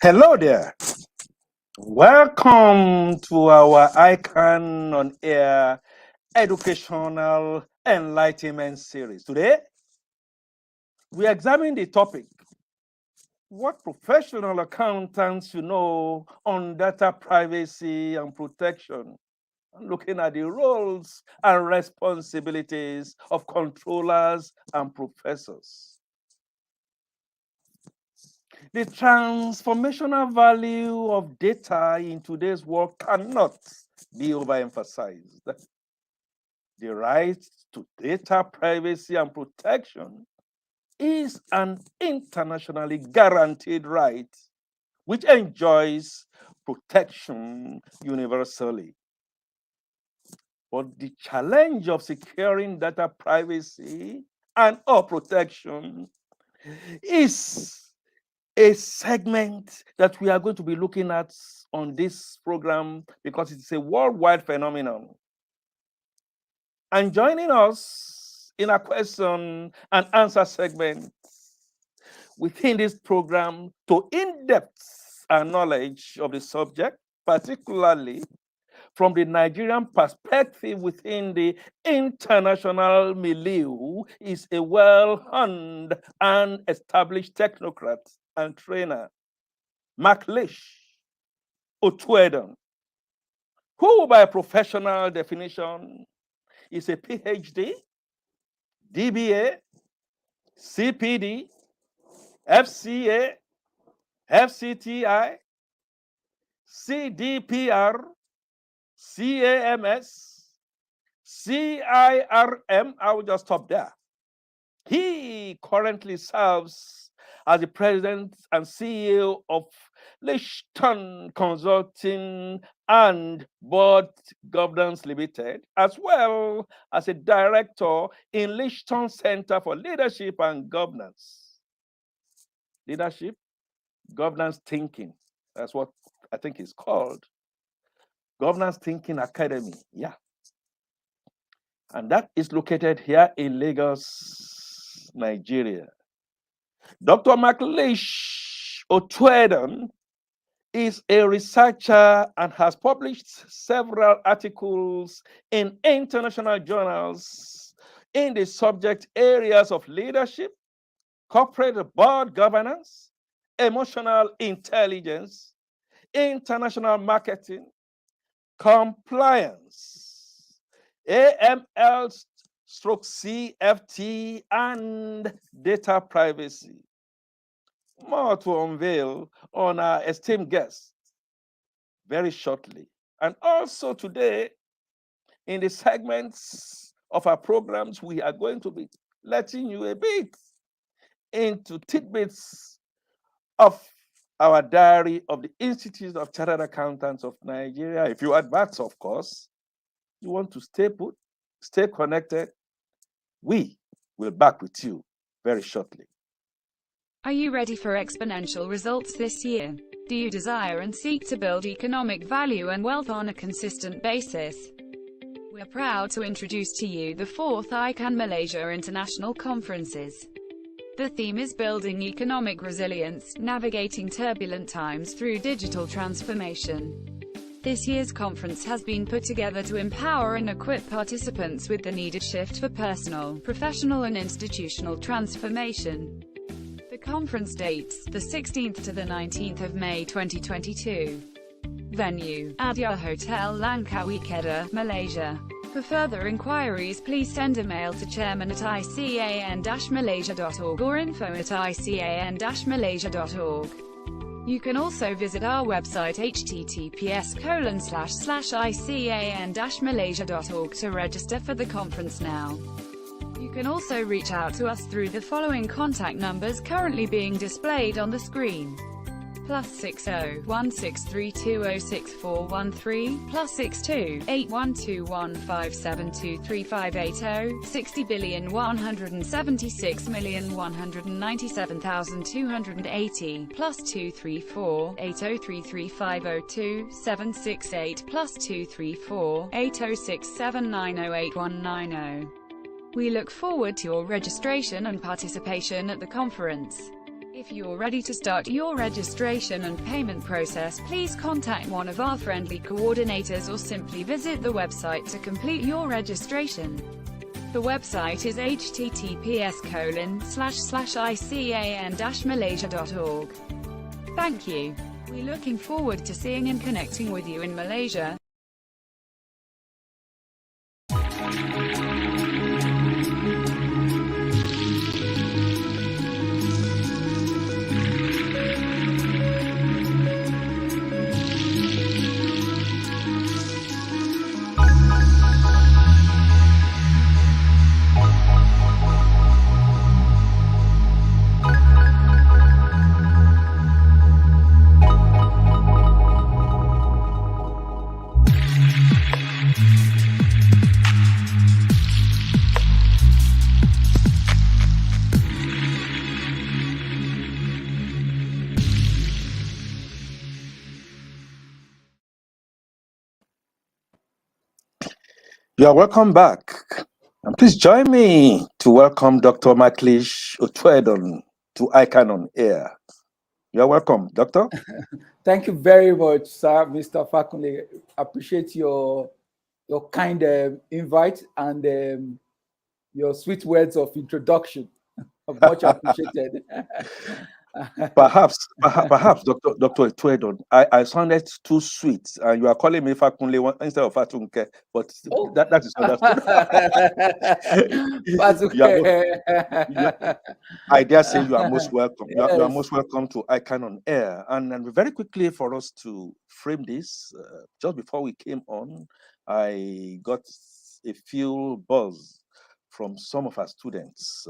Hello there. Welcome to our ICAN on Air Educational Enlightenment Series. Today, we examine the topic, what professional accountants should know on data privacy and protection, looking at the roles and responsibilities of controllers and professors. The transformational value of data in today's world cannot be overemphasized. The right to data privacy and protection is an internationally guaranteed right which enjoys protection universally. But the challenge of securing data privacy and/or protection is a segment that we are going to be looking at on this program because it's a worldwide phenomenon. And joining us in a question and answer segment within this program to in-depth knowledge of the subject, particularly from the Nigerian perspective within the international milieu, is a well-honed and established technocrat and trainer, Mcleish Otuedon, who by professional definition is a PhD, DBA, CPD, FCA, FCTI, CDPR, CAMS, CIRM. I will just stop there. He currently serves as the president and CEO of Lichton Consulting and Board Governance Limited, as well as a director in Lichton Center for Leadership and Governance. Leadership, Governance Thinking. That's what I think it's called. Governance Thinking Academy. Yeah. And that is located here in Lagos, Nigeria. Dr. Mcleish Otuedon is a researcher and has published several articles in international journals in the subject areas of leadership, corporate board governance, emotional intelligence, international marketing, compliance, AML/CFT, and data privacy. More to unveil on our esteemed guest very shortly. And also today, in the segments of our programs, we are going to be letting you a bit into tidbits of our diary of the Institute of Chartered Accountants of Nigeria. If you advance, of course, you want to stay put, stay connected, we will be back with you very shortly. Are you ready for exponential results this year? Do you desire and seek to build economic value and wealth on a consistent basis? We're proud to introduce to you the 4th ICAN Malaysia International Conferences. The theme is Building Economic Resilience, Navigating Turbulent Times Through Digital Transformation. This year's conference has been put together to empower and equip participants with the needed shift for personal, professional and institutional transformation. The conference dates, the 16th to the 19th of May 2022. Venue, Adia Hotel Langkawi, Kedah, Malaysia. For further inquiries, please send a mail to chairman@ican-malaysia.org or info@ican-malaysia.org. You can also visit our website https://ican-malaysia.org to register for the conference now. You can also reach out to us through the following contact numbers currently being displayed on the screen. +60 1632064113, +62 8121572358, 60,176,197,280, +234 8033502768, +234 8067908190. We look forward to your registration and participation at the conference. If you're ready to start your registration and payment process, please contact one of our friendly coordinators or simply visit the website to complete your registration. The website is https://ican-malaysia.org. Thank you. We're looking forward to seeing and connecting with you in Malaysia. You are welcome back. And please join me to welcome Dr. Mcleish Otuedon to ICAN on Air. You are welcome, Doctor. Thank you very much, sir, Mr. Fakunle. Appreciate your kind invite and your sweet words of introduction. Much appreciated. Perhaps, Dr. Otuedon, I sounded too sweet, and you are calling me Fakunle instead of Fatunke, but that is understood. I dare say you are most welcome. You are most welcome to ICAN on Air. And very quickly, for us to frame this, just before we came on, I got a few buzz from some of our students,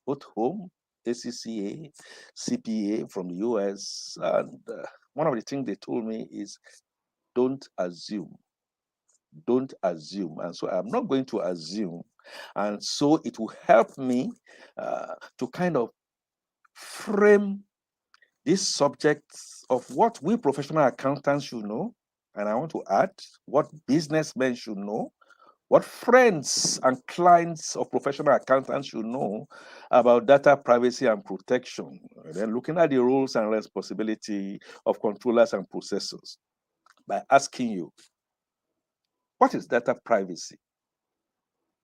both home, ACCA, CPA from the US. And one of the things they told me is, don't assume. Don't assume. And so I'm not going to assume. And so it will help me to kind of frame this subject of what we professional accountants should know. And I want to add what businessmen should know, what friends and clients of professional accountants should know about data privacy and protection. And then looking at the roles and responsibility of controllers and processors by asking you, what is data privacy?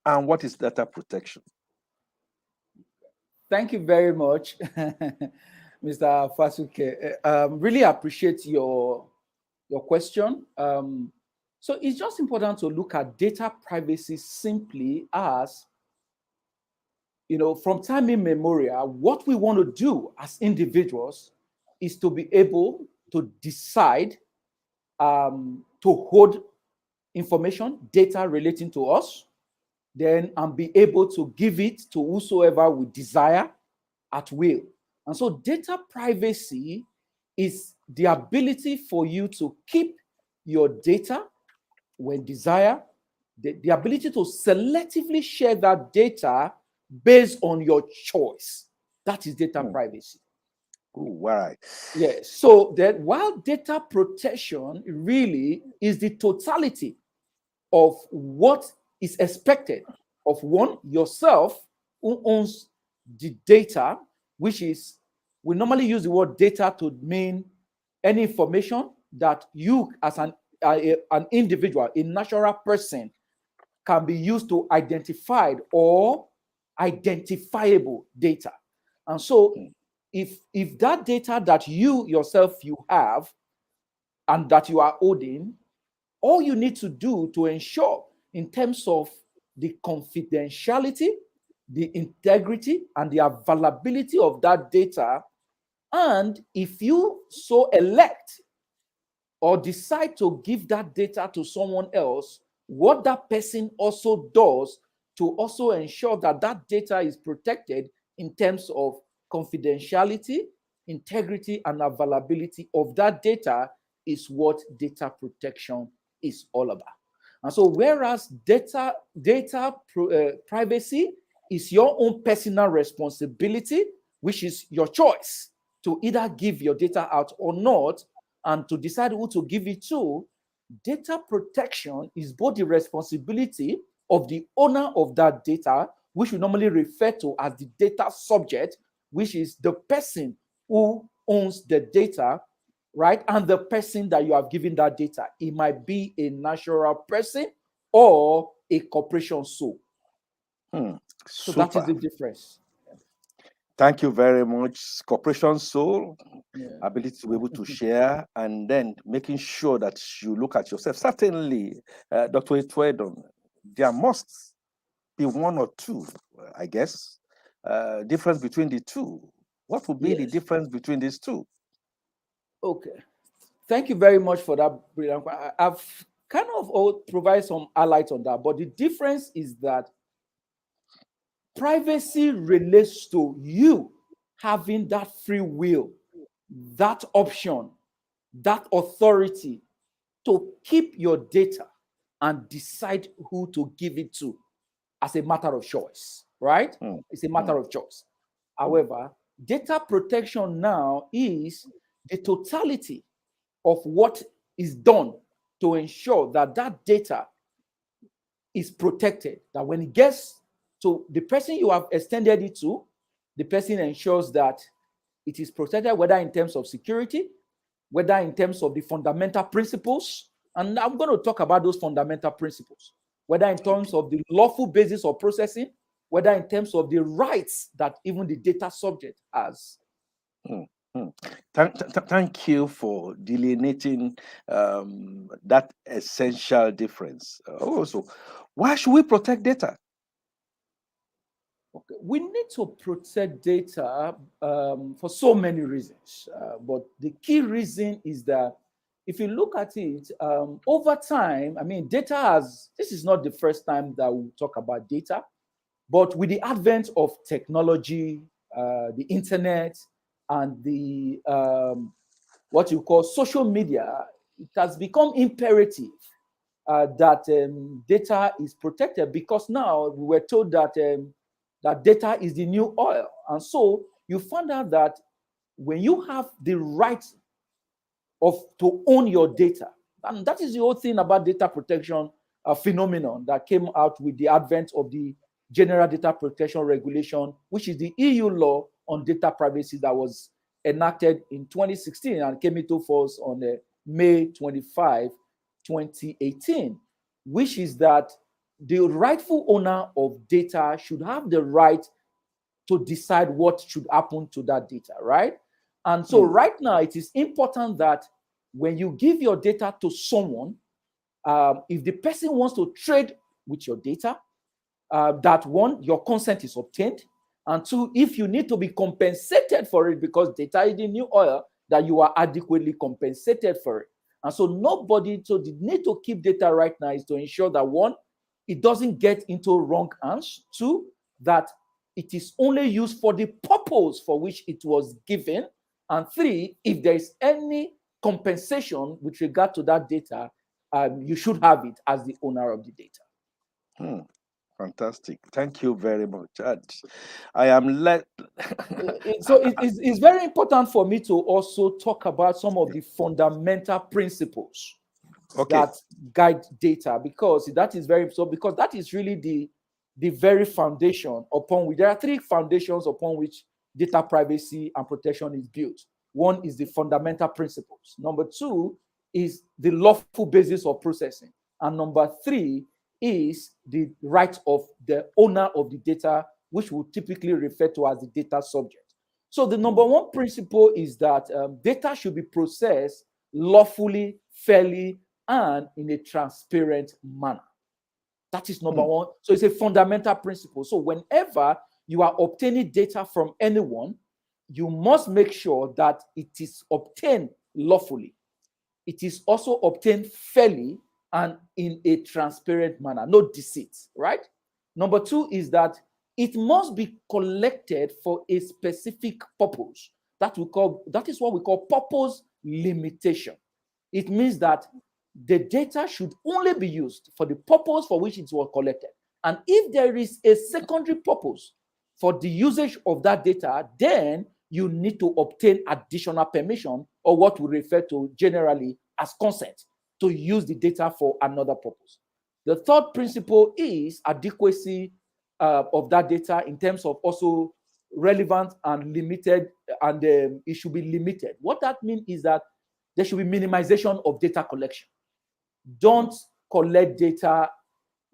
And what is data protection? Thank you very much, Mr. Fasuke. Really appreciate your question. So it's just important to look at data privacy simply as, from time immemorial, what we want to do as individuals is to be able to decide to hold information, data relating to us, then and be able to give it to whosoever we desire at will. And so data privacy is the ability for you to keep your data when desired, the ability to selectively share that data based on your choice. That is data privacy. Why? Yes. So that while data protection really is the totality of what is expected of one, yourself, who owns the data, which is, we normally use the word data to mean any information that you as an individual, a natural person, can be used to identified or identifiable data. And so if that data that you yourself have and that you are holding, all you need to do to ensure in terms of the confidentiality, the integrity, and the availability of that data, and if you so elect or decide to give that data to someone else, what that person also does to also ensure that that data is protected in terms of confidentiality, integrity, and availability of that data is what data protection is all about. And so whereas data privacy is your own personal responsibility, which is your choice to either give your data out or not, and to decide who to give it to, data protection is both the responsibility of the owner of that data, which we normally refer to as the data subject, which is the person who owns the data, right? And the person that you have given that data. It might be a natural person or a corporation soul. So that is the difference. Thank you very much. Corporation soul, Yeah. ability to be able to share, and then making sure that you look at yourself. Certainly, Dr. Otuedon, there must be one or two, I guess, difference between the two. What would be the Yes. difference between these two? Okay. Thank you very much for that brilliant. I've kind of provide some highlights on that, but the difference is that privacy relates to you having that free will, that option, that authority to keep your data and decide who to give it to as a matter of choice, right? It's a matter of choice. However, data protection now is the totality of what is done to ensure that that data is protected, that when it gets to the person you have extended it to, the person ensures that it is protected, whether in terms of security, whether in terms of the fundamental principles. And I'm going to talk about those fundamental principles, whether in terms of the lawful basis of processing, whether in terms of the rights that even the data subject has. Thank you for delineating that essential difference. Also, why should we protect data? Okay. We need to protect data for so many reasons, but the key reason is that if you look at it over time, I mean, data has, this is not the first time that we talk about data, but with the advent of technology, the internet, and the what you call social media, it has become imperative that data is protected, because now we were told that that data is the new oil. And so you find out that when you have the right to own your data, and that is the whole thing about data protection phenomenon that came out with the advent of the General Data Protection Regulation, which is the EU law on data privacy that was enacted in 2016 and came into force on May 25, 2018, which is that the rightful owner of data should have the right to decide what should happen to that data, right? And so right now, it is important that when you give your data to someone, if the person wants to trade with your data, that one, your consent is obtained. And two, if you need to be compensated for it because data is the new oil, that you are adequately compensated for it. And so so the need to keep data right now is to ensure that one, it doesn't get into wrong hands. Two, that it is only used for the purpose for which it was given. And three, if there is any compensation with regard to that data, you should have it as the owner of the data. Fantastic. Thank you very much. I am led. So it's very important for me to also talk about some of the fundamental principles that guide data, because that is because that is really the very foundation upon which there are three foundations upon which data privacy and protection is built. One is the fundamental principles. Number two is the lawful basis of processing. And number three is the right of the owner of the data, which we typically refer to as the data subject. So the number one principle is that data should be processed lawfully, fairly, and in a transparent manner. That is number one. So it's a fundamental principle. So whenever you are obtaining data from anyone, you must make sure that it is obtained lawfully. It is also obtained fairly and in a transparent manner, no deceit, right? Number two is that it must be collected for a specific purpose. That is what we call purpose limitation. It means that the data should only be used for the purpose for which it was collected. And if there is a secondary purpose for the usage of that data, then you need to obtain additional permission, or what we refer to generally as consent, to use the data for another purpose. The third principle is adequacy of that data in terms of also relevant and limited, and it should be limited. What that means is that there should be minimization of data collection. Don't collect data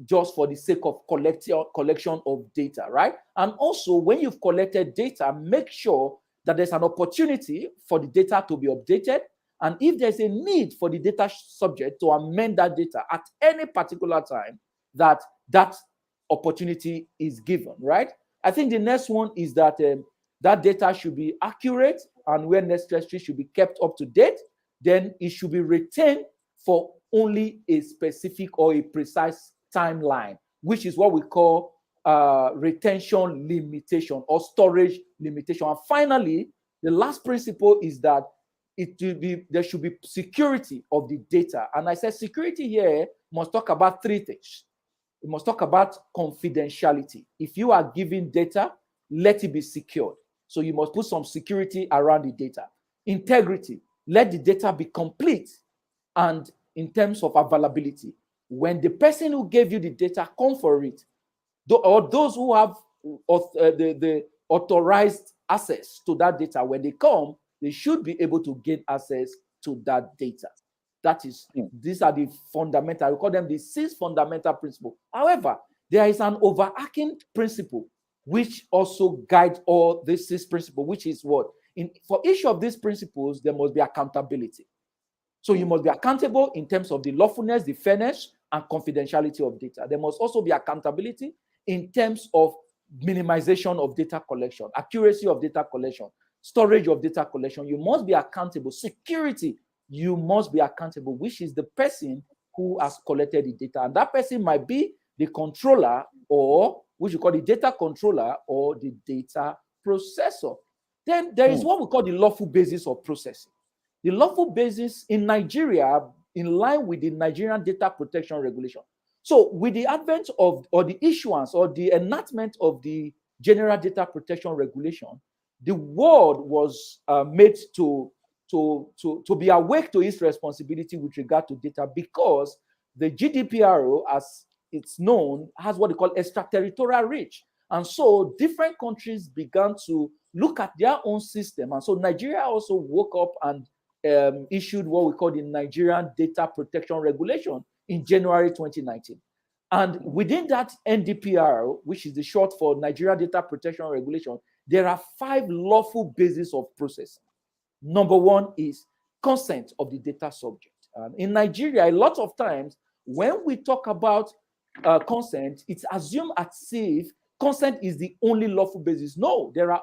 just for the sake of collection of data, right? And also, when you've collected data, make sure that there's an opportunity for the data to be updated. And if there's a need for the data subject to amend that data at any particular time, that opportunity is given, right? I think the next one is that that data should be accurate, and where necessary should be kept up to date. Then it should be retained for only a specific or a precise timeline, which is what we call retention limitation or storage limitation. And finally, the last principle is that there should be security of the data. And I said security here must talk about three things. We must talk about confidentiality. If you are giving data, let it be secured. So you must put some security around the data. Integrity, let the data be complete. And in terms of availability, when the person who gave you the data come for it, or those who have the authorized access to that data, when they come, they should be able to gain access to that data. That is, these are the fundamental, we call them the 6 fundamental principles. However, there is an overarching principle which also guides all these 6 principles, which is what? For each of these principles, there must be accountability. So you must be accountable in terms of the lawfulness, the fairness, and confidentiality of data. There must also be accountability in terms of minimization of data collection, accuracy of data collection, storage of data collection. You must be accountable. Security, you must be accountable, which is the person who has collected the data. And that person might be the controller, or which you call the data controller, or the data processor. Then there is what we call the lawful basis of processing. The lawful basis in Nigeria, in line with the Nigerian data protection regulation. So with the advent of, or the issuance, or the enactment of the general data protection regulation, the world was made to be awake to its responsibility with regard to data, because the GDPR, as it's known, has what they call extraterritorial reach. And so different countries began to look at their own system. And so Nigeria also woke up and issued what we call the Nigerian Data Protection Regulation in January 2019. And within that NDPR, which is the short for Nigeria Data Protection Regulation, there are 5 lawful bases of processing. Number 1 is consent of the data subject. In Nigeria, a lot of times, when we talk about consent, it's assumed as if consent is the only lawful basis. No, there are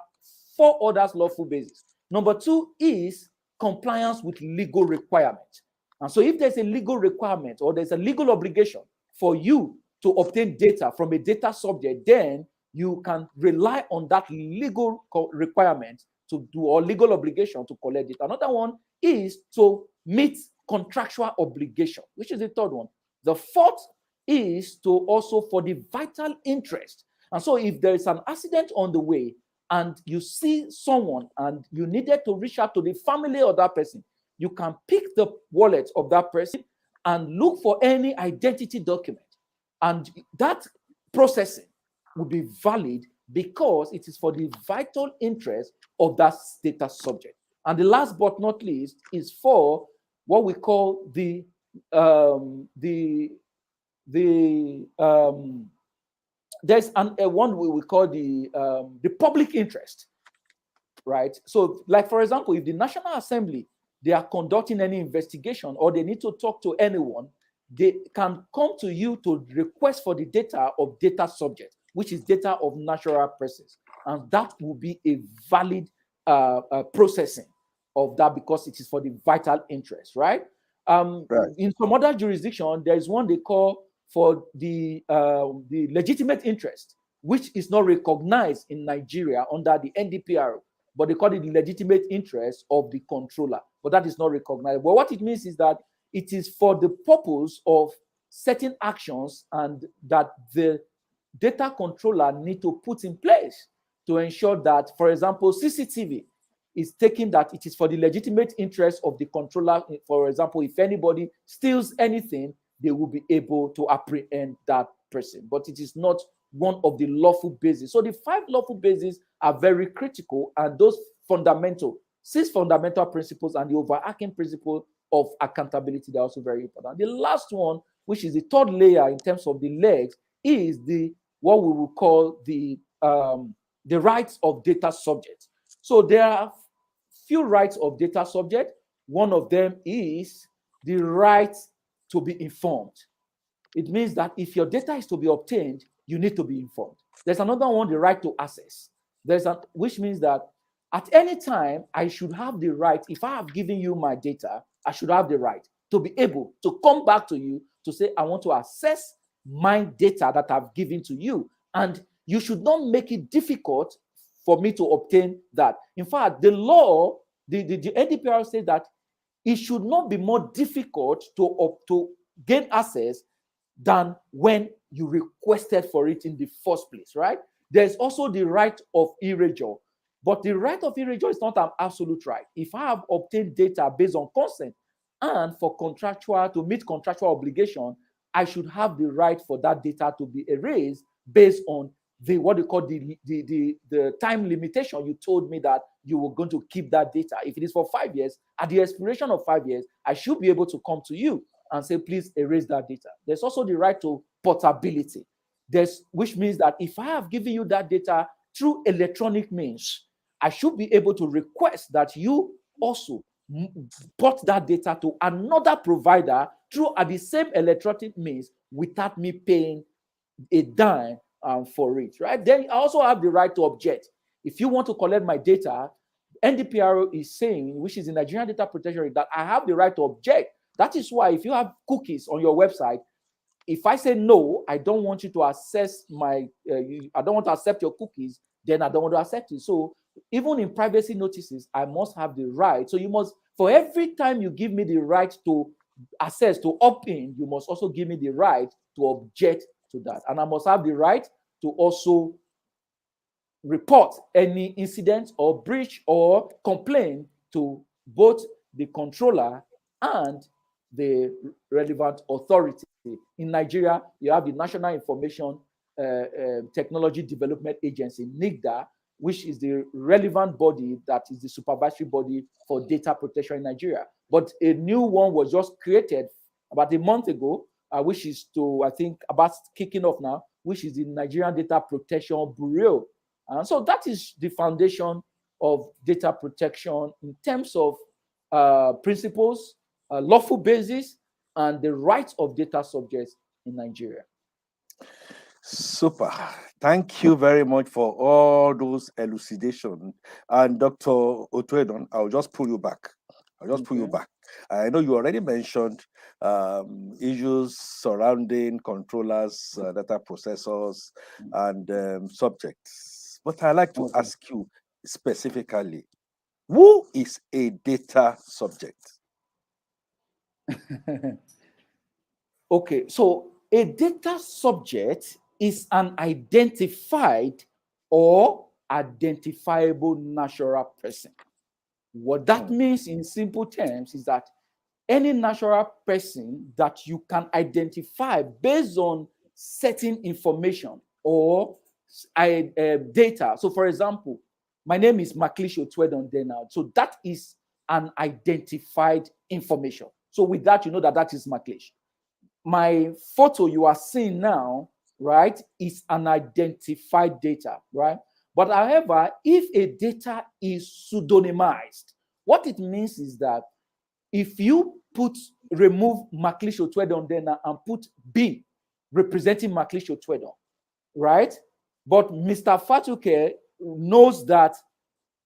4 other lawful bases. Number 2 is compliance with legal requirement. And so if there's a legal requirement, or there's a legal obligation for you to obtain data from a data subject, then you can rely on that legal requirement to do, or legal obligation to collect it. Another one is to meet contractual obligation, which is the 3rd one. The 4th is to also for the vital interest. And so if there is an accident on the way, and you see someone and you needed to reach out to the family of that person, you can pick the wallet of that person and look for any identity document. And that processing will be valid because it is for the vital interest of that data subject. And the last but not least is for what we call there's one we call the public interest, right? So, like for example, if the National Assembly, they are conducting any investigation, or they need to talk to anyone, they can come to you to request for the data of data subject, which is data of natural persons, and that will be a valid processing of that, because it is for the vital interest, right? In some other jurisdiction, there is one they call for the legitimate interest, which is not recognized in Nigeria under the NDPR, but they call it the legitimate interest of the controller, but that is not recognized. But what it means is that it is for the purpose of certain actions, and that the data controller need to put in place to ensure that, for example, CCTV is taking that it is for the legitimate interest of the controller. For example, if anybody steals anything, they will be able to apprehend that person. But it is not one of the lawful bases. So the 5 lawful bases are very critical, and those 6 fundamental principles and the overarching principle of accountability, they're also very important. The last one, which is the third layer in terms of the legs, is what we will call the rights of data subject. So there are few rights of data subject. One of them is the right to be informed. It means that if your data is to be obtained, you need to be informed. There's another one, the right to access. Which means that at any time, I should have the right, if I have given you my data, I should have the right to be able to come back to you to say, I want to access my data that I've given to you. And you should not make it difficult for me to obtain that. In fact, the law, the NDPR says that it should not be more difficult to gain access than when you requested for it in the first place, right? There's also the right of erasure. But the right of erasure is not an absolute right. If I have obtained data based on consent and to meet contractual obligation, I should have the right for that data to be erased based on what you call the time limitation. You told me that you were going to keep that data. If it is for 5 years, at the expiration of 5 years, I should be able to come to you and say, please erase that data. There's also the right to portability, which means that if I have given you that data through electronic means, I should be able to request that you also port that data to another provider through the same electronic means without me paying a dime for it, right? Then I also have the right to object. If you want to collect my data, NDPR is saying, which is the Nigerian Data Protection Act, that I have the right to object. That is why if you have cookies on your website, if I say no, I don't want you to access I don't want to accept your cookies, then I don't want to accept it. So even in privacy notices, I must have the right. So you must, for every time you give me the right to access, to opt in, you must also give me the right to object to that. And I must have the right to also report any incident or breach or complaint to both the controller and the relevant authority. In Nigeria, you have the National Information Technology Development Agency, NIGDA, which is the relevant body that is the supervisory body for data protection in Nigeria. But a new one was just created about a month ago, which is about kicking off now, which is the Nigerian Data Protection Bureau. And so that is the foundation of data protection in terms of principles, lawful basis, and the rights of data subjects in Nigeria. Super. Thank you very much for all those elucidations. And Dr. Otuedon, I'll just pull you back. I know you already mentioned issues surrounding controllers, data processors, and subjects. But I'd like to ask you specifically, who is a data subject? Okay, so a data subject is an identified or identifiable natural person. What that means in simple terms is that any natural person that you can identify based on certain information or data. So, for example, my name is Mcleish Otuedon. So that is an identified information. So with that, you know that is Mcleish. My photo you are seeing now, right, is an identified data, right? But however, if a data is pseudonymized, what it means is that if you remove Mcleish Otuedon and put B representing Mcleish Otuedon, right? But Mr. Fatuke knows that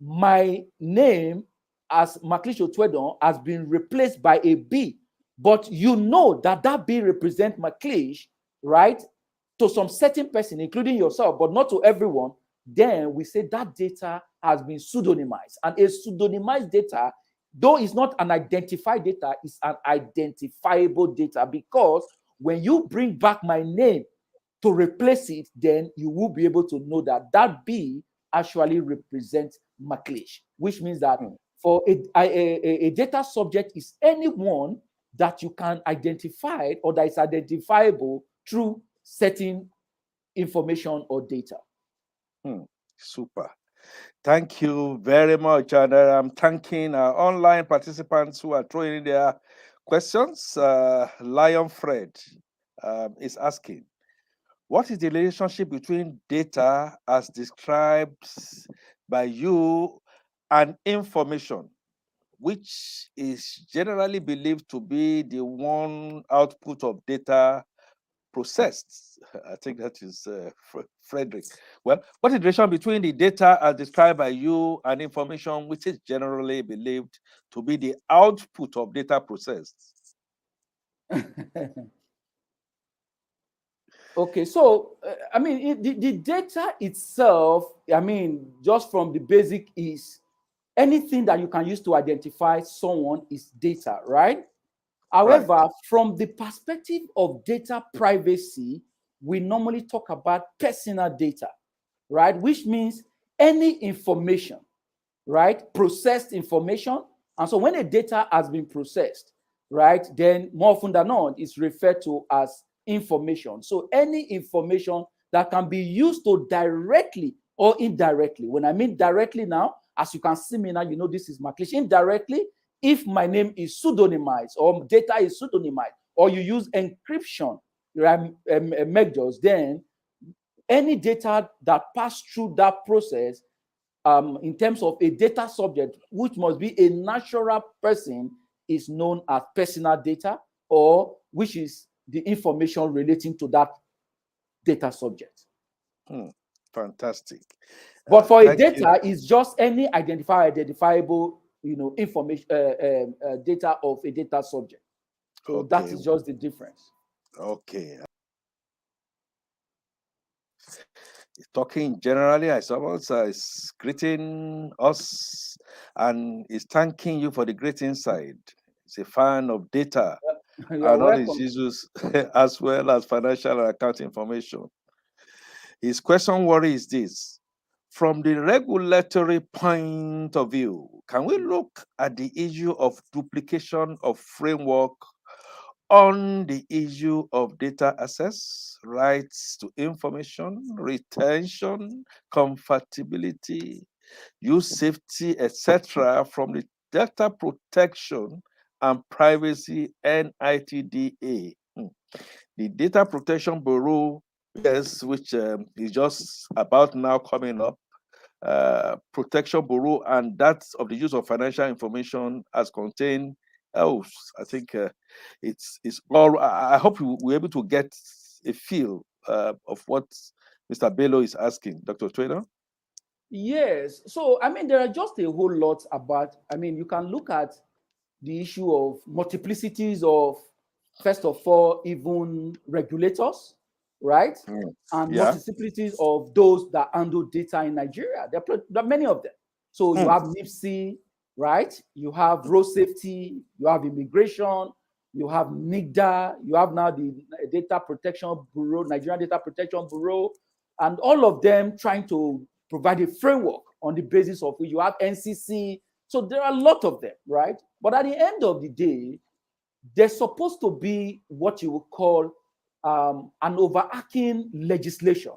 my name as Mcleish Otuedon has been replaced by a B, but you know that B represents Mcleish, right? To some certain person, including yourself, but not to everyone. Then we say that data has been pseudonymized. And a pseudonymized data, though it's not an identified data, it's an identifiable data, because when you bring back my name to replace it, then you will be able to know that B actually represents Mcleish, which means that for a data subject is anyone that you can identify or that is identifiable through certain information or data. Super. Thank you very much. And I'm thanking our online participants who are throwing in their questions. Lion Fred is asking, what is the relationship between data as described by you and information, which is generally believed to be the one output of data processed? I think that is Frederick. Well, what is the relation between the data as described by you and information, which is generally believed to be the output of data processed? Okay, so I mean, the data itself, I mean, just from the basic is anything that you can use to identify someone is data, right? However, Right. from the perspective of data privacy, we normally talk about personal data, right? Which means any information, right? Processed information. And so when a data has been processed, right, then more often than not, it's referred to as information. So any information that can be used to directly or indirectly. When I mean directly now, as you can see me now, you know this is Mcleish. Indirectly, if my name is pseudonymized or data is pseudonymized, or you use encryption measures, then any data that pass through that process in terms of a data subject, which must be a natural person, is known as personal data, or which is the information relating to that data subject. Fantastic. But for a Thank you. data, it's just any identifiable, information, data of a data subject. So that Okay. is just the difference. Okay. Talking generally, I suppose is greeting us and is thanking you for the great insight. He's a fan of data You're and all its welcome. uses, as well as financial and account information. His question worry is this: from the regulatory point of view, can we look at the issue of duplication of framework on the issue of data access, rights to information, retention, compatibility, use safety, etc., from the Data Protection and Privacy NITDA? The Data Protection Bureau, yes, which is just about now coming up, Protection Bureau, and that of the use of financial information as contained. Oh, I think it's all. I hope we're able to get a feel of what Mr. Bello is asking, Dr. Trader. Yes. So, I mean, there are just a whole lot about, I mean, you can look at the issue of multiplicities of, first of all, even regulators, right? And Yeah. multiplicities of those that handle data in Nigeria. There are many of them. So you have NIPSI, right? You have road safety, you have immigration, you have NIGDA, you have now the Data Protection Bureau, Nigerian Data Protection Bureau, and all of them trying to provide a framework on the basis of which you have NCC. So there are a lot of them, right? But at the end of the day, there's supposed to be what you would call an overarching legislation,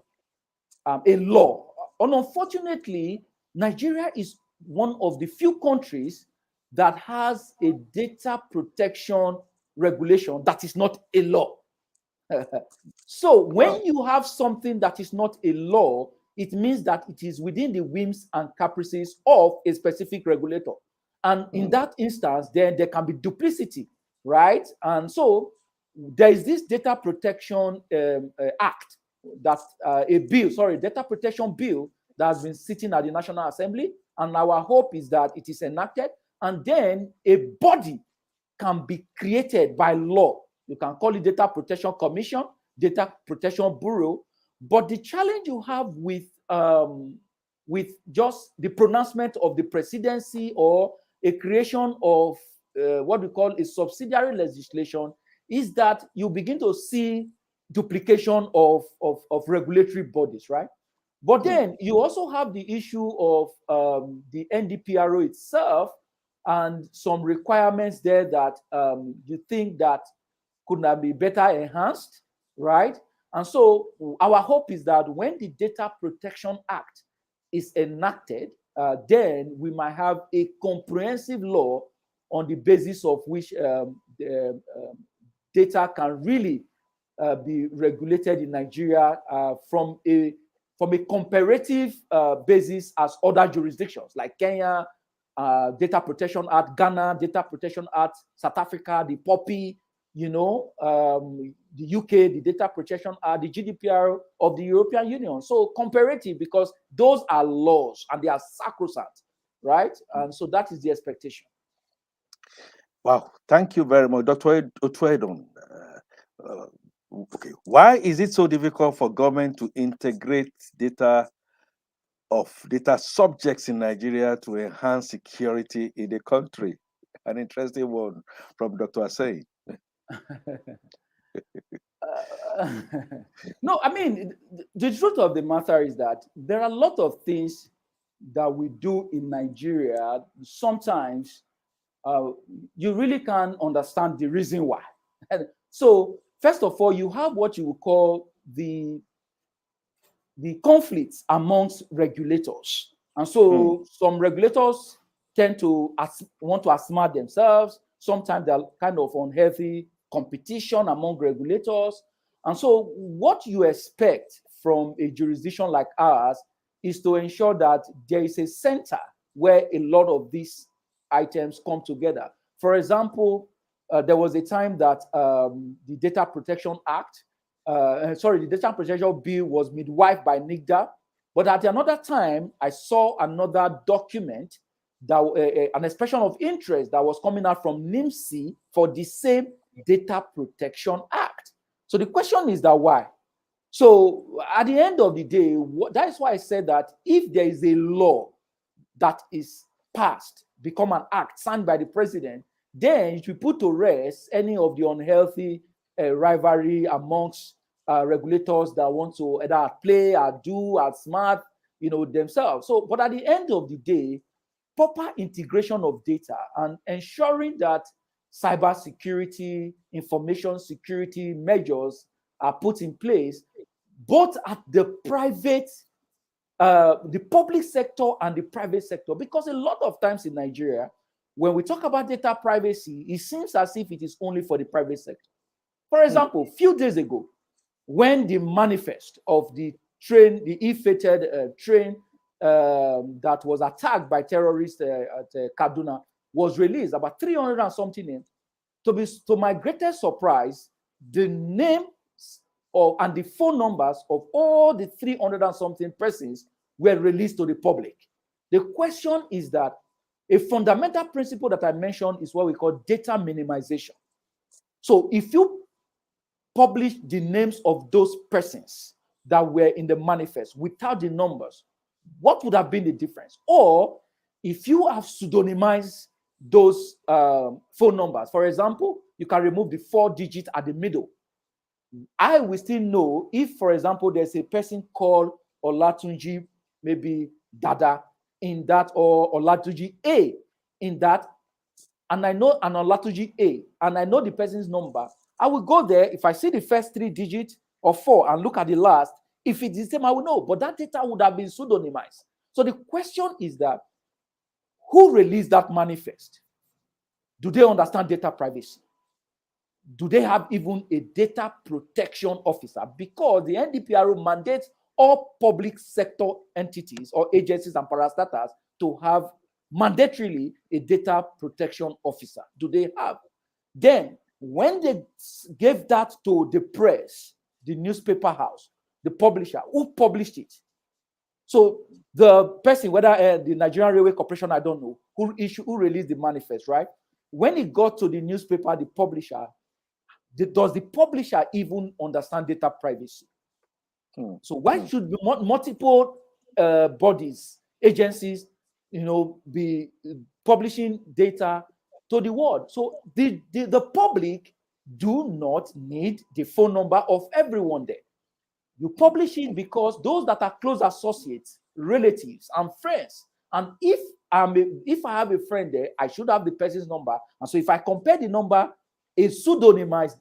a law. And unfortunately, Nigeria is one of the few countries that has a data protection regulation that is not a law. So when Wow. you have something that is not a law, it means that it is within the whims and caprices of a specific regulator. And in that instance, then there can be duplicity, right? And so there is this Data Protection Act, that Data Protection Bill that has been sitting at the National Assembly. And our hope is that it is enacted, and then a body can be created by law. You can call it Data Protection Commission, Data Protection Bureau. But the challenge you have with just the pronouncement of the presidency or a creation of what we call a subsidiary legislation is that you begin to see duplication of regulatory bodies, right? But then you also have the issue of the NDPRO itself and some requirements there that you think that could not be better enhanced, right? And so our hope is that when the Data Protection Act is enacted, then we might have a comprehensive law on the basis of which data can really be regulated in Nigeria from a comparative basis as other jurisdictions like Kenya, Data Protection Act, Ghana, Data Protection Act, South Africa, the POPI, the UK, the Data Protection Act, the GDPR of the European Union. So comparative, because those are laws and they are sacrosanct, right? And so that is the expectation. Wow, thank you very much, Dr. Otuedon. Okay, why is it so difficult for government to integrate data subjects in Nigeria to enhance security in the country? An interesting one from Dr. Asay. No, I mean, the truth of the matter is that there are a lot of things that we do in Nigeria. Sometimes you really can't understand the reason why. So, first of all, you have what you would call the conflicts amongst regulators. And so some regulators tend to want to outsmart themselves. Sometimes they're kind of unhealthy competition among regulators. And so what you expect from a jurisdiction like ours is to ensure that there is a center where a lot of these items come together. For example, there was a time that the Data Protection Act, the Data Protection Bill was midwifed by NIGDA. But at another time, I saw another document, that an expression of interest that was coming out from NIMC for the same Data Protection Act. So the question is that why? So at the end of the day, that is why I said that if there is a law that is passed, become an act signed by the president, then it will put to rest any of the unhealthy rivalry amongst regulators that want to either play or do or smart, themselves. So, but at the end of the day, proper integration of data and ensuring that cybersecurity, information security measures are put in place, both at the public sector and the private sector. Because a lot of times in Nigeria, when we talk about data privacy, it seems as if it is only for the private sector. For example, a few days ago, when the manifest of the ill-fated train that was attacked by terrorists at Kaduna was released, about 300 and something names, to my greatest surprise, the names and the phone numbers of all the 300 and something persons were released to the public. The question is that a fundamental principle that I mentioned is what we call data minimization. So if you publish the names of those persons that were in the manifest without the numbers, what would have been the difference? Or if you have pseudonymized those phone numbers, for example, you can remove the 4 digits at the middle. I will still know if, for example, there's a person called Olatunji, maybe Dada in that, or Olatunji A in that, and I know an Olatunji A, and I know the person's number. I will go there. If I see the first 3 digits or 4 and look at the last, if it's the same, I will know. But that data would have been pseudonymized. So the question is that who released that manifest? Do they understand data privacy? Do they have even a data protection officer? Because the NDPRO mandates all public sector entities or agencies and parastatals to have mandatorily a data protection officer. Do they have? Then, when they gave that to the press, the newspaper house, the publisher, who published it? So the person, whether the Nigerian Railway Corporation, I don't know, who released the manifest, right? When it got to the newspaper, the publisher, does the publisher even understand data privacy? So why should multiple bodies, agencies, be publishing data to the world? So the public do not need the phone number of everyone there. You publish it because those that are close associates, relatives, and friends. And if I have a friend there, I should have the person's number. And so if I compare the number, a pseudonymized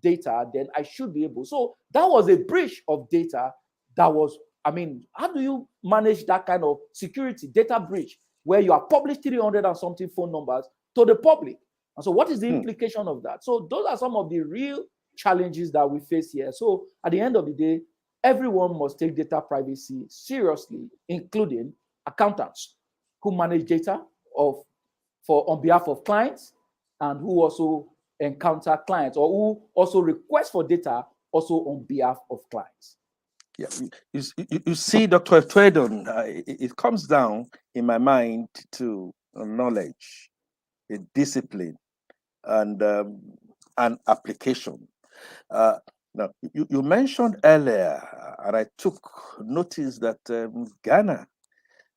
data, then I should be able. So that was a breach of data. That was, I mean, how do you manage that kind of security data breach where you are published 300 and something phone numbers to the public? And so what is the implication of that? So those are some of the real challenges that we face here. So at the end of the day, everyone must take data privacy seriously, including accountants who manage data on behalf of clients and who also encounter clients or who also request for data also on behalf of clients. Yeah, you see, Dr. Otuedon, it comes down in my mind to knowledge, a discipline, and an application. Now, you mentioned earlier, and I took notice that Ghana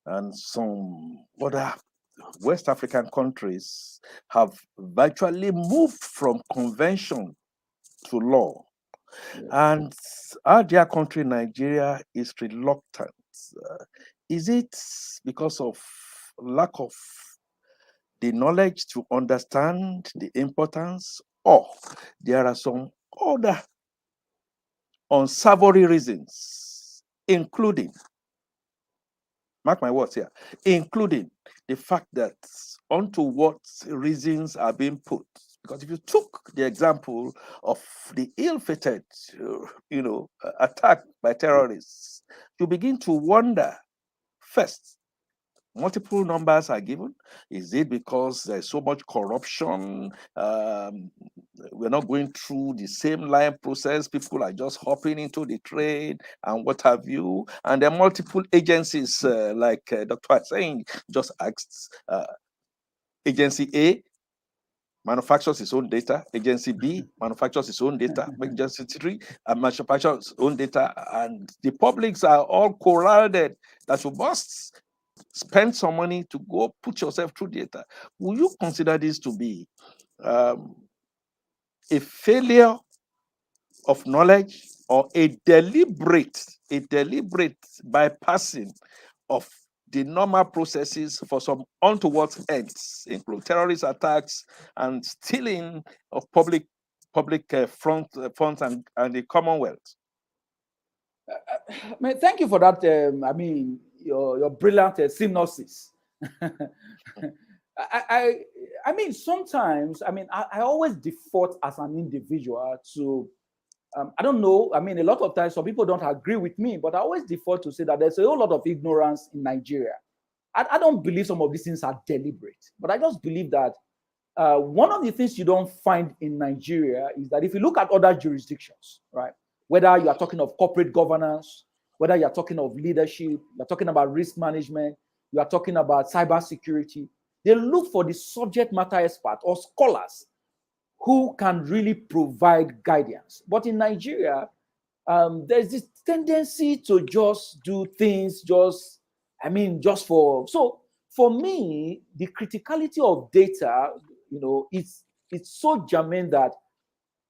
and some other West African countries have virtually moved from convention to law. And our dear country, Nigeria, is reluctant. Is it because of lack of the knowledge to understand the importance, or there are some other unsavory reasons, including, mark my words here, including the fact that onto what reasons are being put? Because if you took the example of the ill-fated, attack by terrorists, you begin to wonder, first, multiple numbers are given. Is it because there's so much corruption? We're not going through the same line process. People are just hopping into the train and what have you. And there are multiple agencies, like Dr. Hussein just asked. Agency A manufactures its own data. Agency B manufactures its own data. Agency 3 manufactures its own data. And the publics are all corralled that you must spend some money to go put yourself through data. Will you consider this to be a failure of knowledge or a deliberate bypassing of the normal processes for some untoward ends, include terrorist attacks and stealing of public funds and the Commonwealth? Thank you for that. Your brilliant synopsis. I mean, sometimes, I always default as an individual to, I don't know. I mean, a lot of times some people don't agree with me, but I always default to say that there's a whole lot of ignorance in Nigeria. I don't believe some of these things are deliberate, but I just believe that one of the things you don't find in Nigeria is that if you look at other jurisdictions, right, whether you are talking of corporate governance, whether you're talking of leadership, you're talking about risk management, you are talking about cybersecurity, they look for the subject matter expert or scholars who can really provide guidance. But in Nigeria, there's this tendency to just do things just for. So for me, the criticality of data, it's so germane that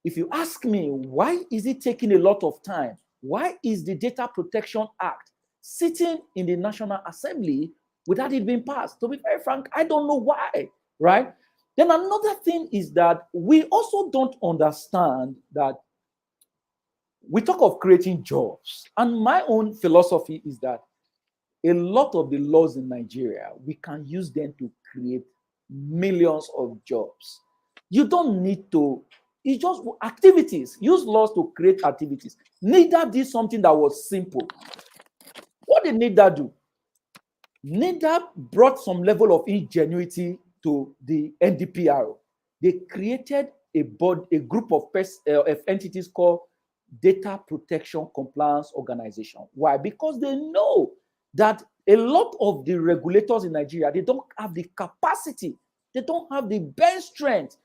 if you ask me, why is it taking a lot of time? Why is the Data Protection Act sitting in the National Assembly without it being passed? To be very frank, I don't know why, right? Then another thing is that we also don't understand that we talk of creating jobs. And my own philosophy is that a lot of the laws in Nigeria, we can use them to create millions of jobs. You don't need to, it's just activities. Use laws to create activities. NIDA did something that was simple. What did NIDA do? NIDA brought some level of ingenuity to the NDPRO. They created a group of entities called Data Protection Compliance Organization. Why? Because they know that a lot of the regulators in Nigeria, they don't have the capacity, they don't have the bench strength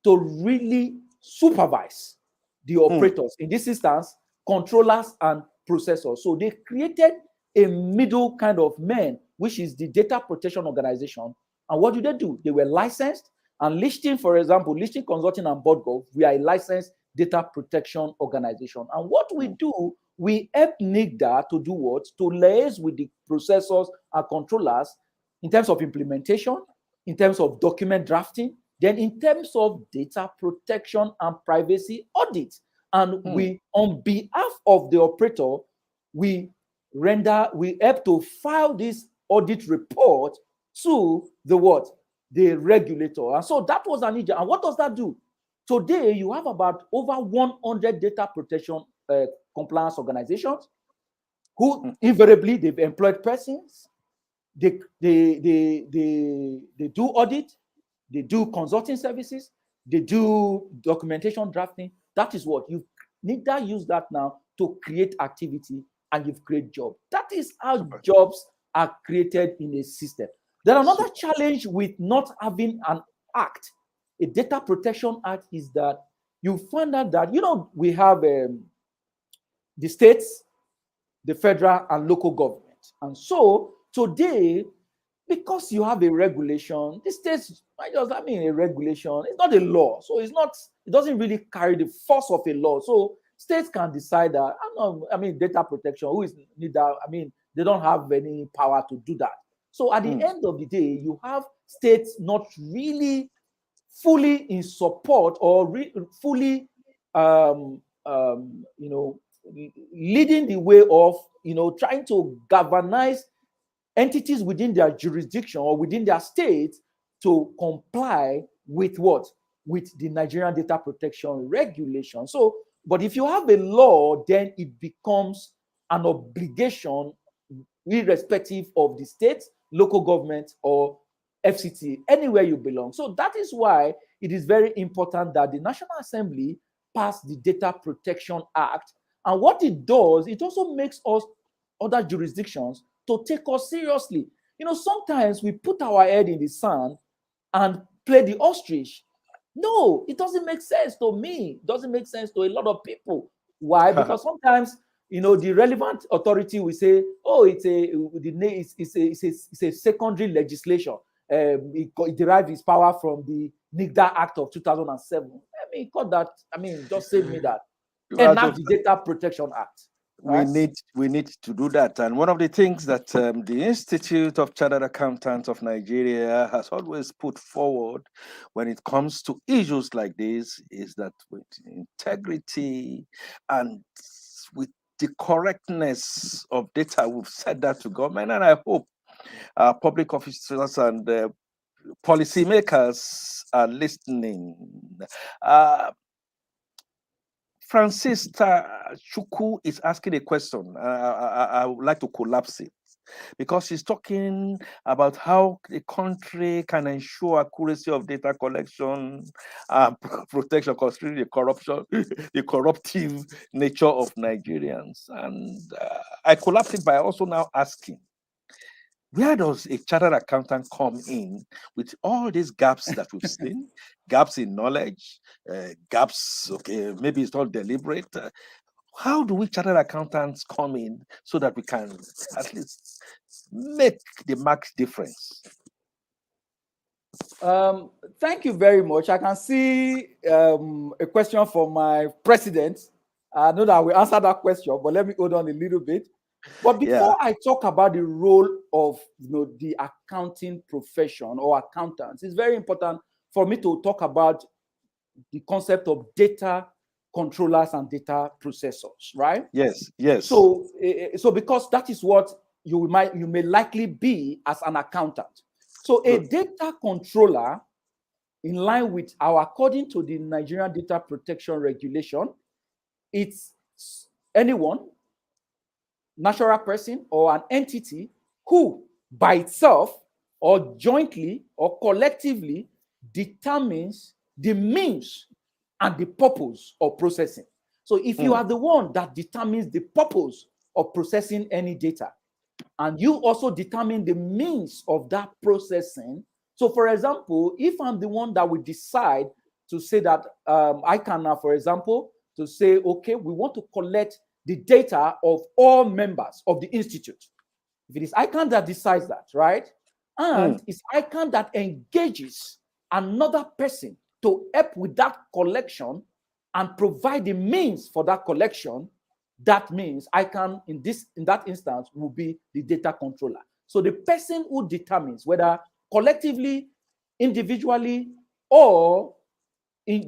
to really supervise the operators. In this instance, controllers and processors. So they created a middle kind of man, which is the Data Protection Organization. And what do? They were licensed. And Lichting, for example, Lichting Consulting and BoardGov, we are a licensed data protection organization. And what we do, we help NIDA to do what? To liaise with the processors and controllers in terms of implementation, in terms of document drafting, then in terms of data protection and privacy audit. And we, on behalf of the operator, we help to file this audit report to the what? The regulator. And so that was an issue. And what does that do? Today, you have about over 100 data protection compliance organizations who invariably they've employed persons. They do audit, they do consulting services, they do documentation drafting. That is what you need to use that now to create activity, and you've created jobs. That is how jobs are created in a system. Then another challenge with not having an act, a data protection act, is that you find out that, we have the states, the federal and local government. And so today, because you have a regulation, the states, a regulation, it's not a law. So it doesn't really carry the force of a law. So states can decide that, data protection, who is neither, they don't have any power to do that. So at the end of the day, you have states not really fully in support or fully, leading the way of, trying to galvanize entities within their jurisdiction or within their state to comply with what? With the Nigerian data protection regulation. So, but if you have a law, then it becomes an obligation irrespective of the state, local government, or FCT, anywhere you belong. So that is why it is very important that the National Assembly pass the Data Protection Act. And what it does, it also makes us, other jurisdictions, to take us seriously. Sometimes we put our head in the sand and play the ostrich. No, it doesn't make sense to me. It doesn't make sense to a lot of people. Why? Because sometimes, the relevant authority will say, oh, it's a secondary legislation. It derived its power from the NIGDA Act of 2007. Just save me that. Enact the Data Protection Act. Right? We need to do that. And one of the things that the Institute of Chartered Accountants of Nigeria has always put forward when it comes to issues like this is that with integrity and with the correctness of data, we've said that to government, and I hope public officers and policymakers are listening. Francis Chuku is asking a question. I would like to collapse it because she's talking about how the country can ensure accuracy of data collection and protection, considering the corruptive nature of Nigerians. And I collapse it by also now asking, where does a chartered accountant come in with all these gaps that we've seen? Gaps in knowledge, gaps, okay, maybe it's not deliberate. How do we chartered accountants come in so that we can at least make the max difference? Thank you very much. I can see a question from my president. I know that we answered that question, but let me hold on a little bit. But before I talk about the role of the accounting profession or accountants, it's very important for me to talk about the concept of data controllers and data processors, right? Yes. So because that is what you may likely be as an accountant. So a data controller, in line with according to the Nigerian Data Protection Regulation, it's anyone, natural person or an entity who by itself or jointly or collectively determines the means and the purpose of processing. So if you are the one that determines the purpose of processing any data, and you also determine the means of that processing. So for example, if I'm the one that will decide to say that ICAN, for example, to say, okay, we want to collect the data of all members of the institute. If it is ICAN that decides that, right? And it's ICAN that engages another person to help with that collection and provide the means for that collection, that means ICAN in that instance will be the data controller. So the person who determines whether collectively, individually, or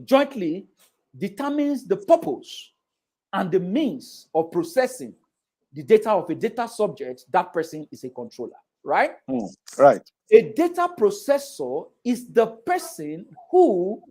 jointly determines the purpose and the means of processing the data of a data subject, that person is a controller, right? Right. A data processor is the person who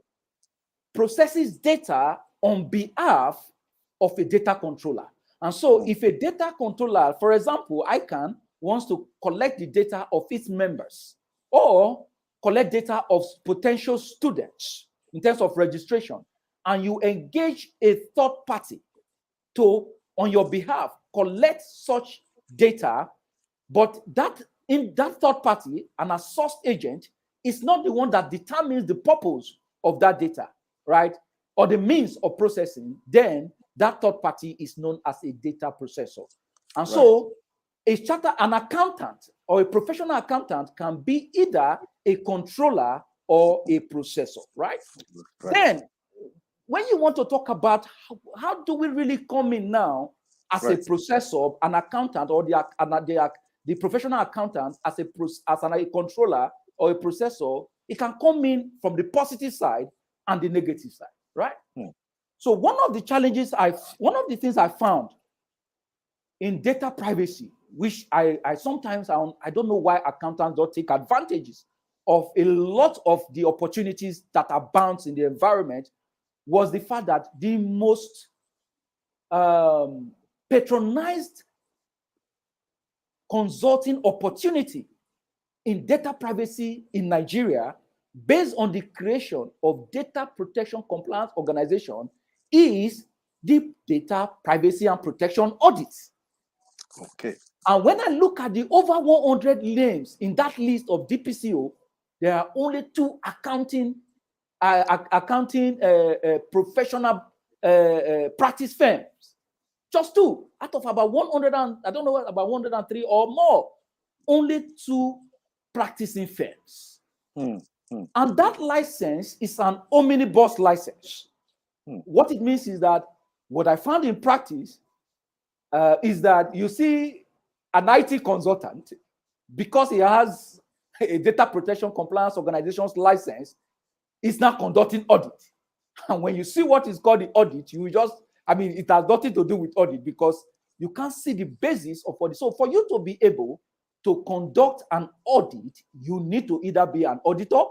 processes data on behalf of a data controller. And so if a data controller, for example, ICAN wants to collect the data of its members or collect data of potential students in terms of registration, and you engage a third party to, on your behalf, collect such data, but that in that third party, an source agent, is not the one that determines the purpose of that data, right? Or the means of processing, then that third party is known as a data processor. And so an accountant or a professional accountant can be either a controller or a processor, right? Then when you want to talk about how do we really come in now as a processor, an accountant, or the professional accountant as a controller or a processor, it can come in from the positive side and the negative side, right? So one of the things I found in data privacy, which I sometimes I don't know why accountants don't take advantages of a lot of the opportunities that abound in the environment, was the fact that the most patronized consulting opportunity in data privacy in Nigeria, based on the creation of data protection compliance organization, is the data privacy and protection audits. Okay. And when I look at the over 100 names in that list of DPCO, there are only two accounting professional practice firms. Just two out of about 100 and I don't know about 103 or more. Only two practicing firms. And that license is an omnibus license. What it means is that what I found in practice is that you see an IT consultant, because he has a data protection compliance organization's license, is now conducting audit. And when you see what is called the audit, you just, it has nothing to do with audit, because you can't see the basis of audit. So for you to be able to conduct an audit, you need to either be an auditor,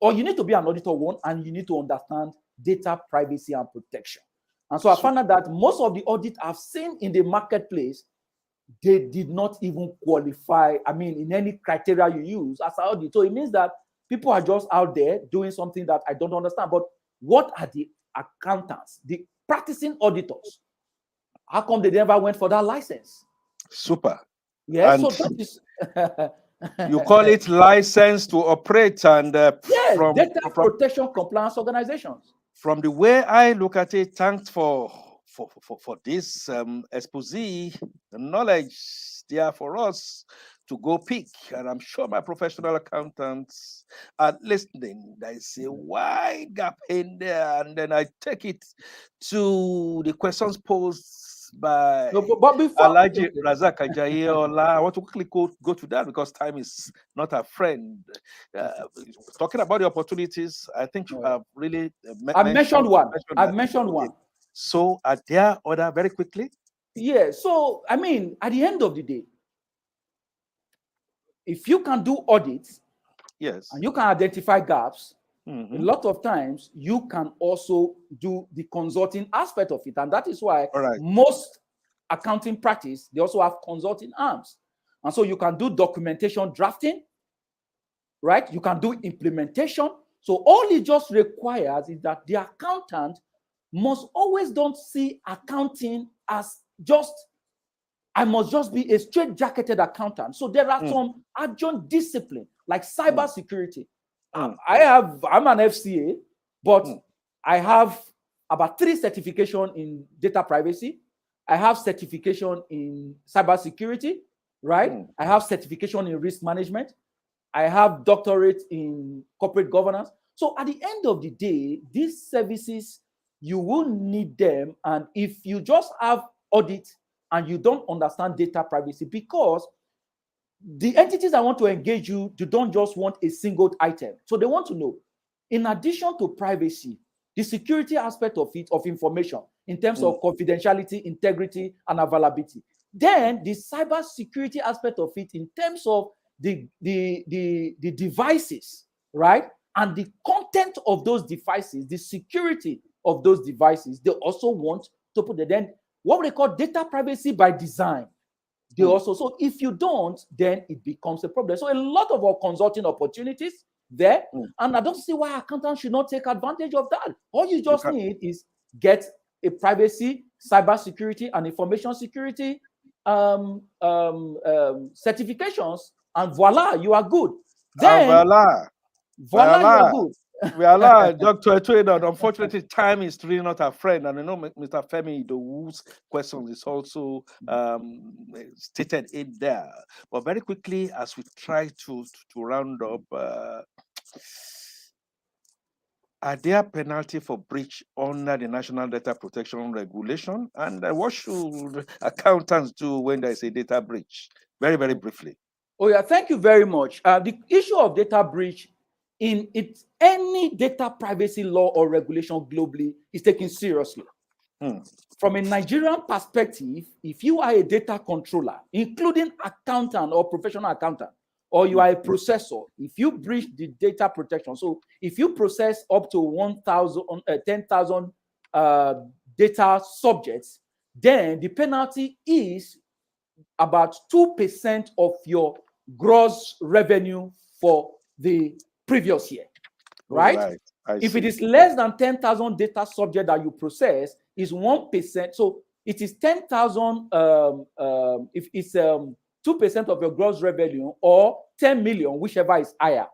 or you need to be an auditor one, and you need to understand data privacy and protection. And so I found out that most of the audits I've seen in the marketplace, they did not even qualify, in any criteria you use as an audit. So it means that people are just out there doing something that I don't understand. But what are the accountants, the practicing auditors? How come they never went for that license? Super. Yes, and so that is you call it license to operate, and yes, data protection compliance organizations. From the way I look at it, thanks for this expose, the knowledge there for us to go pick. And I'm sure my professional accountants are listening. They say, wide gap in there. And then I take it to the questions posed by Alaji Razak Ajayi. I want to quickly go to that, because time is not a friend. Talking about the opportunities, I think you have really I've mentioned one. So are there other, very quickly? Yeah, so at the end of the day, if you can do audits, yes, and you can identify gaps, a lot of times you can also do the consulting aspect of it. And that is why most accounting practice, they also have consulting arms. And so you can do documentation drafting, right? You can do implementation. So all it just requires is that the accountant must always don't see accounting as just, I must just be a straight-jacketed accountant. So there are some adjunct discipline, like cybersecurity. I'm an FCA, but I have about 3 certifications in data privacy. I have certification in cybersecurity, right? I have certification in risk management. I have doctorate in corporate governance. So at the end of the day, these services, you will need them. And if you just have audit and you don't understand data privacy, because the entities that want to engage you, they don't just want a single item. So they want to know, in addition to privacy, the security aspect of it, of information, in terms of confidentiality, integrity, and availability, then the cyber security aspect of it, in terms of the devices, right? And the content of those devices, the security of those devices, they also want to put it. Then what we call data privacy by design. They also, so if you don't, then it becomes a problem. So a lot of our consulting opportunities there, and I don't see why accountants should not take advantage of that. All you just need is get a privacy, cyber security, and information security certifications, and voila, you are good. Then voila, you are good. Voila, Dr. Otuedon. Unfortunately, time is really not our friend. And I know Mr. Femi Idowu's question is also stated in there. But very quickly, as we try to round up, are there penalties for breach under the National Data Protection Regulation? And what should accountants do when there is a data breach? Very, very briefly. Oh, yeah, thank you very much. The issue of data breach in any data privacy law or regulation globally is taken seriously. From a Nigerian perspective, if you are a data controller, including accountant or professional accountant, or you are a processor, if you breach the data protection, so if you process up to 10,000 data subjects, then the penalty is about 2% of your gross revenue for the previous year, right? If it is less than 10,000 data subject that you process, is 1%. So it is 10,000. If it's 2% of your gross revenue, or 10 million, whichever is higher.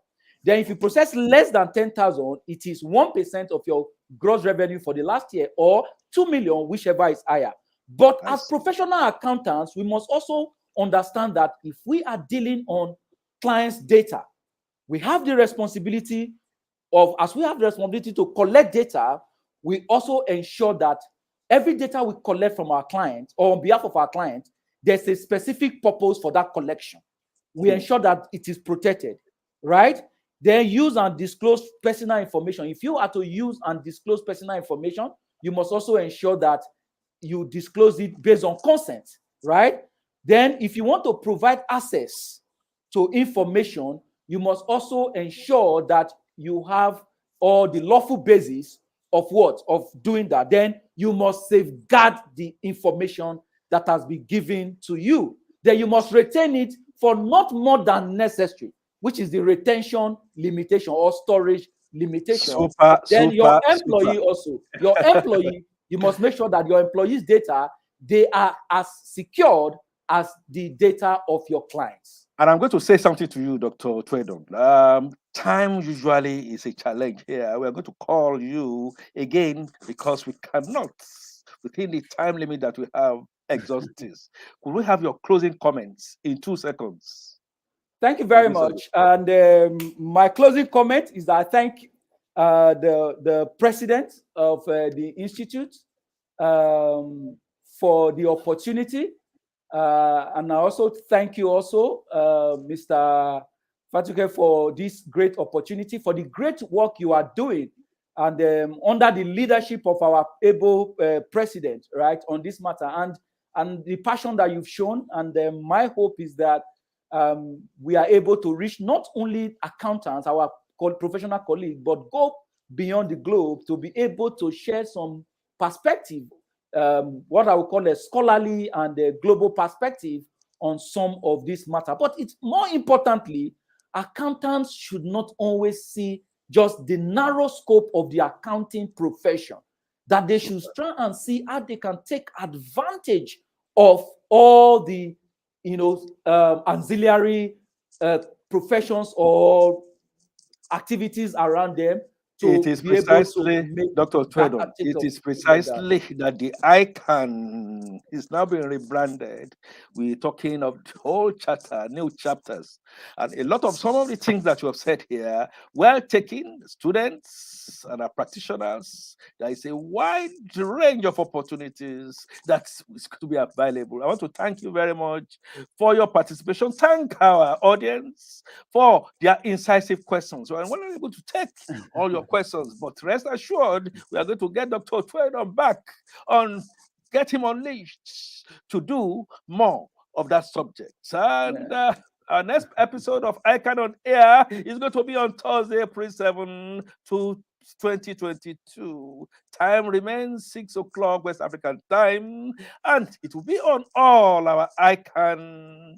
Then if you process less than 10,000, it is 1% of your gross revenue for the last year, or 2 million, whichever is higher. But as professional accountants, we must also understand that if we are dealing on clients' data, we have the responsibility of, as we have the responsibility to collect data, we also ensure that every data we collect from our client or on behalf of our client, there's a specific purpose for that collection. We ensure that it is protected, right? Then use and disclose personal information. If you are to use and disclose personal information, you must also ensure that you disclose it based on consent, right? Then if you want to provide access to information, you must also ensure that you have all the lawful basis of what? Of doing that. Then you must safeguard the information that has been given to you. Then you must retain it for not more than necessary, which is the retention limitation or storage limitation. Your employee also, your employee, you must make sure that your employees' data, they are as secured as the data of your clients. And I'm going to say something to you, Dr. Otuedon. Time usually is a challenge here. We're going to call you again because we cannot, within the time limit that we have, exhaust this. Could we have your closing comments in 2 seconds? Thank you very much. And my closing comment is that I thank the president of the institute for the opportunity. And I also thank you also, Mr. Fatuke, for this great opportunity, for the great work you are doing, and under the leadership of our able president, right, on this matter, and the passion that you've shown. And my hope is that we are able to reach not only accountants, our professional colleagues, but go beyond the globe to be able to share some perspective, what I would call a scholarly and a global perspective on some of this matter. But it's more importantly, accountants should not always see just the narrow scope of the accounting profession, that they should try and see how they can take advantage of all the ancillary professions or activities around them It is be able to precisely, make Dr. that Otuedon, it article is like that. precisely that the ICAN is now being rebranded. We're talking of the whole chapter, new chapters. And a lot of some of the things that you have said here, well taken, students and our practitioners, there is a wide range of opportunities that is going to be available. I want to thank you very much for your participation. Thank our audience for their incisive questions. And we're not able to take all your questions, but rest assured, we are going to get Dr. Otuedon back on, get him unleashed to do more of that subject. And our next episode of ICAN on Air is going to be on Thursday, April 7 to 2022. Time remains 6 o'clock West African time, and it will be on all our ICAN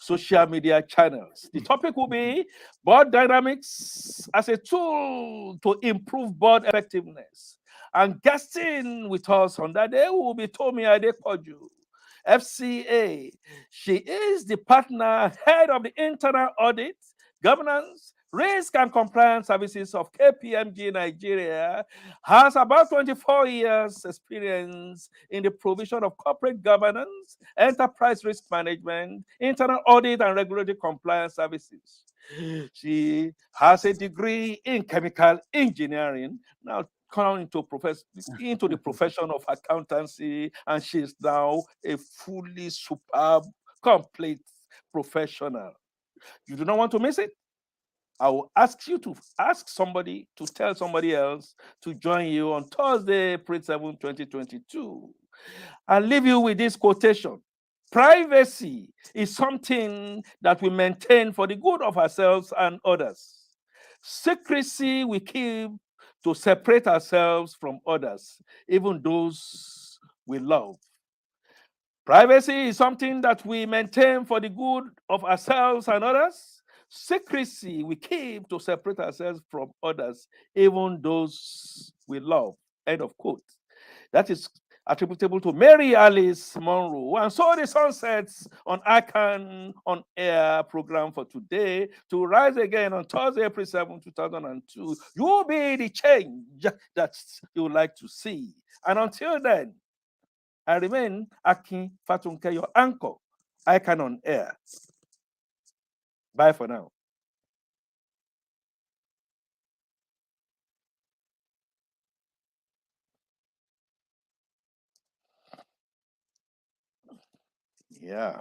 social media channels. The topic will be board dynamics as a tool to improve board effectiveness. And guesting with us on that day will be Tomi Adepoju, FCA. She is the partner head of the internal audit, governance, risk and compliance services of KPMG Nigeria, has about 24 years experience in the provision of corporate governance, enterprise risk management, internal audit and regulatory compliance services. She has a degree in chemical engineering, now come into the profession of accountancy, and she's now a fully superb, complete professional. You do not want to miss it. I will ask you to ask somebody to tell somebody else to join you on Thursday, April 7, 2022. I'll leave you with this quotation. Privacy is something that we maintain for the good of ourselves and others. Secrecy we keep to separate ourselves from others, even those we love. Privacy is something that we maintain for the good of ourselves and others. Secrecy we keep to separate ourselves from others, even those we love. End of quote. That is attributable to Mary Alice Monroe. And so the sun sets on ICAN on Air program for today to rise again on Thursday, April 7, 2002. You will be the change that you would like to see. And until then, I remain Akin Fatunke, your anchor, ICAN on Air. Bye for now. Yeah.